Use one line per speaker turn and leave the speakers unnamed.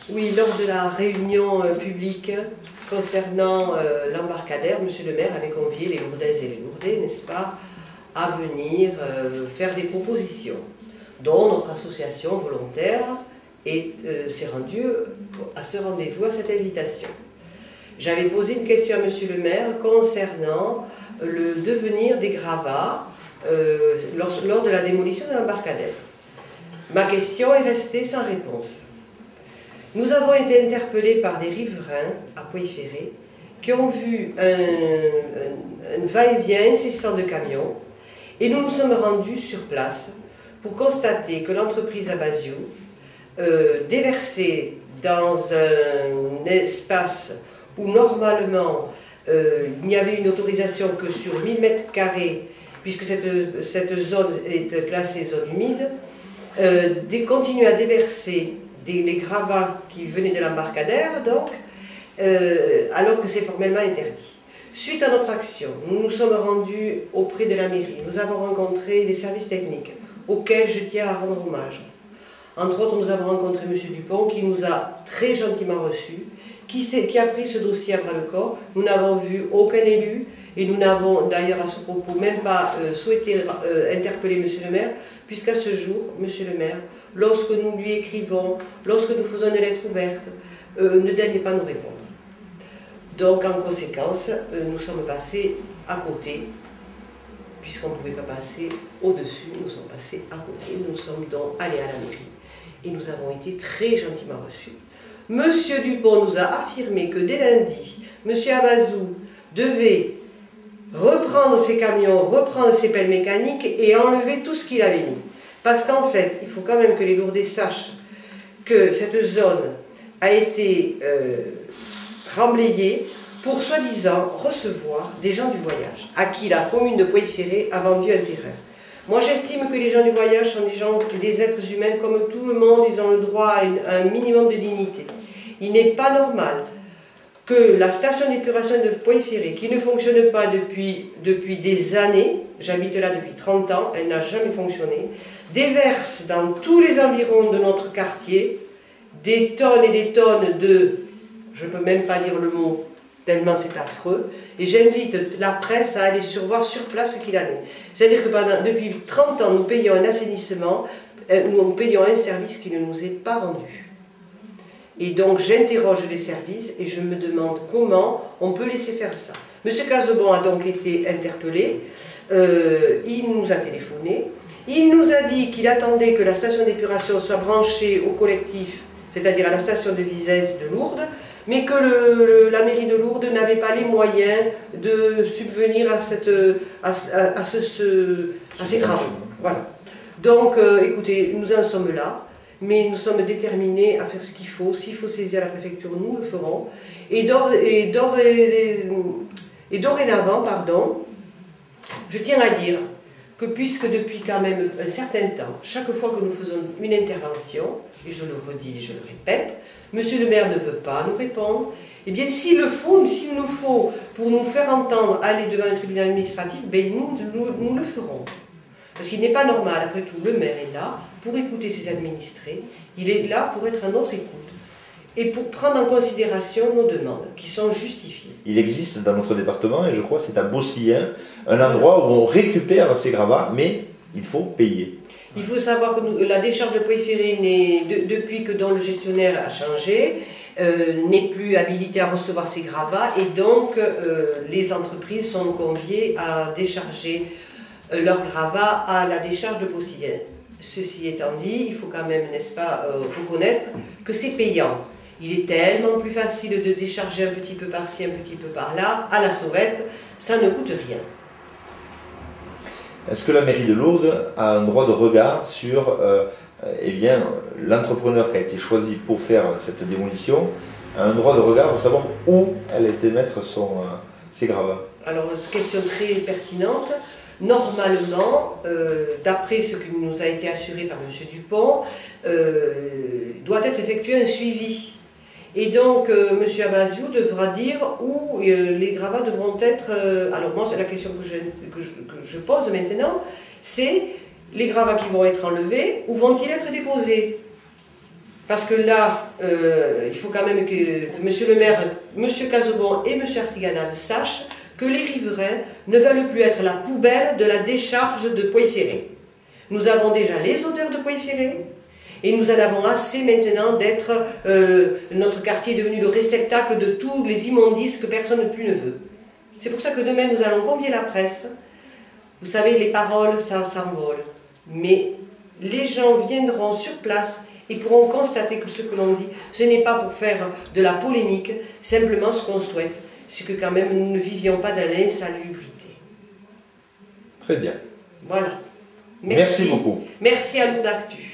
Oui, lors de la réunion publique concernant l'embarcadère, Monsieur le maire avait convié les Lourdaises et les Lourdais, n'est-ce pas, à venir faire des propositions, dont notre association volontaire s'est rendue à ce rendez-vous, à cette invitation. J'avais posé une question à Monsieur le maire concernant le devenir des gravats lors de la démolition de l'embarcadère. Ma question est restée sans réponse. Nous avons été interpellés par des riverains à Pouilly-Ferré qui ont vu un va-et-vient incessant de camions et nous nous sommes rendus sur place pour constater que l'entreprise Abaziou déversait dans un espace où normalement il n'y avait une autorisation que sur 1000 m², puisque cette zone est classée zone humide, continue à déverser les gravats qui venaient de l'embarcadère, donc, alors que c'est formellement interdit. Suite à notre action, nous nous sommes rendus auprès de la mairie. Nous avons rencontré les services techniques, auxquels je tiens à rendre hommage. Entre autres, nous avons rencontré M. Dupont, qui nous a très gentiment reçus, qui a pris ce dossier à bras-le-corps. Nous n'avons vu aucun élu, et nous n'avons d'ailleurs à ce propos même pas souhaité interpeller M. le maire, puisqu'à ce jour, M. le maire, lorsque nous lui écrivons, lorsque nous faisons une lettre ouverte, ne daigne pas nous répondre. Donc en conséquence, nous sommes passés à côté, puisqu'on ne pouvait pas passer au-dessus, nous sommes passés à côté, nous sommes donc allés à la mairie, et nous avons été très gentiment reçus. Monsieur Dupont nous a affirmé que dès lundi, Monsieur Abaziou devait reprendre ses camions, reprendre ses pelles mécaniques et enlever tout ce qu'il avait mis. Parce qu'en fait, il faut quand même que les Lourdais sachent que cette zone a été remblayée pour soi-disant recevoir des gens du voyage, à qui la commune de Pouilly-Ferré a vendu un terrain. Moi j'estime que les gens du voyage sont des êtres humains comme tout le monde, ils ont le droit à un minimum de dignité. Il n'est pas normal que la station d'épuration de Pouilly-Ferré, qui ne fonctionne pas depuis des années, j'habite là depuis 30 ans, elle n'a jamais fonctionné, déverse dans tous les environs de notre quartier des tonnes et des tonnes de, je ne peux même pas dire le mot, tellement c'est affreux, et j'invite la presse à aller voir sur place ce qu'il en est. C'est-à-dire que depuis 30 ans, nous payons un assainissement, nous payons un service qui ne nous est pas rendu. Et donc j'interroge les services et je me demande comment on peut laisser faire ça. Monsieur Casaubon a donc été interpellé, il nous a téléphoné, il nous a dit qu'il attendait que la station d'épuration soit branchée au collectif, c'est-à-dire à la station de Visès de Lourdes, mais que la mairie de Lourdes n'avait pas les moyens de subvenir à ces travaux. Voilà. Donc, écoutez, nous en sommes là, mais nous sommes déterminés à faire ce qu'il faut. S'il faut saisir la préfecture, nous le ferons. Et dorénavant, pardon, je tiens à dire que puisque depuis quand même un certain temps, chaque fois que nous faisons une intervention, et je le redis et je le répète, Monsieur le maire ne veut pas nous répondre, eh bien s'il nous faut pour nous faire entendre aller devant un tribunal administratif, ben nous le ferons. Parce qu'il n'est pas normal, après tout, le maire est là pour écouter ses administrés, il est là pour être à notre écoute et pour prendre en considération nos demandes, qui sont justifiées.
Il existe dans notre département, et je crois que c'est à Bossilien, un endroit où on récupère ces gravats, mais il faut payer.
Il faut savoir que la décharge de Pouilly-Ferré, depuis que le gestionnaire a changé, n'est plus habilité à recevoir ces gravats, et donc les entreprises sont conviées à décharger leurs gravats à la décharge de Bossilien. Ceci étant dit, il faut quand même, n'est-ce pas, reconnaître que c'est payant. Il est tellement plus facile de décharger un petit peu par-ci, un petit peu par-là, à la sauvette, ça ne coûte rien.
Est-ce que la mairie de Lourdes a un droit de regard sur l'entrepreneur qui a été choisi pour faire cette démolition, a un droit de regard pour savoir où elle a été mettre ses gravats?
Alors, question très pertinente. Normalement, d'après ce qui nous a été assuré par M. Dupont, doit être effectué un suivi. Et donc, M. Abaziou devra dire où les gravats devront être... alors moi, c'est la question que je pose maintenant, c'est les gravats qui vont être enlevés, où vont-ils être déposés? Parce que là, il faut quand même que Monsieur le maire, Monsieur Casaubon et Monsieur Artiganam sachent que les riverains ne veulent plus être la poubelle de la décharge de Pouilly-Ferré. Nous avons déjà les odeurs de Pouilly-Ferré et nous en avons assez maintenant d'être, notre quartier est devenu le réceptacle de tous les immondices que personne plus ne veut. C'est pour ça que demain nous allons convier la presse. Vous savez, les paroles, ça s'envole. Mais les gens viendront sur place et pourront constater que ce que l'on dit, ce n'est pas pour faire de la polémique, simplement ce qu'on souhaite, c'est que quand même nous ne vivions pas dans l'insalubrité.
Très bien.
Voilà.
Merci beaucoup.
Merci à Lourdes Actu.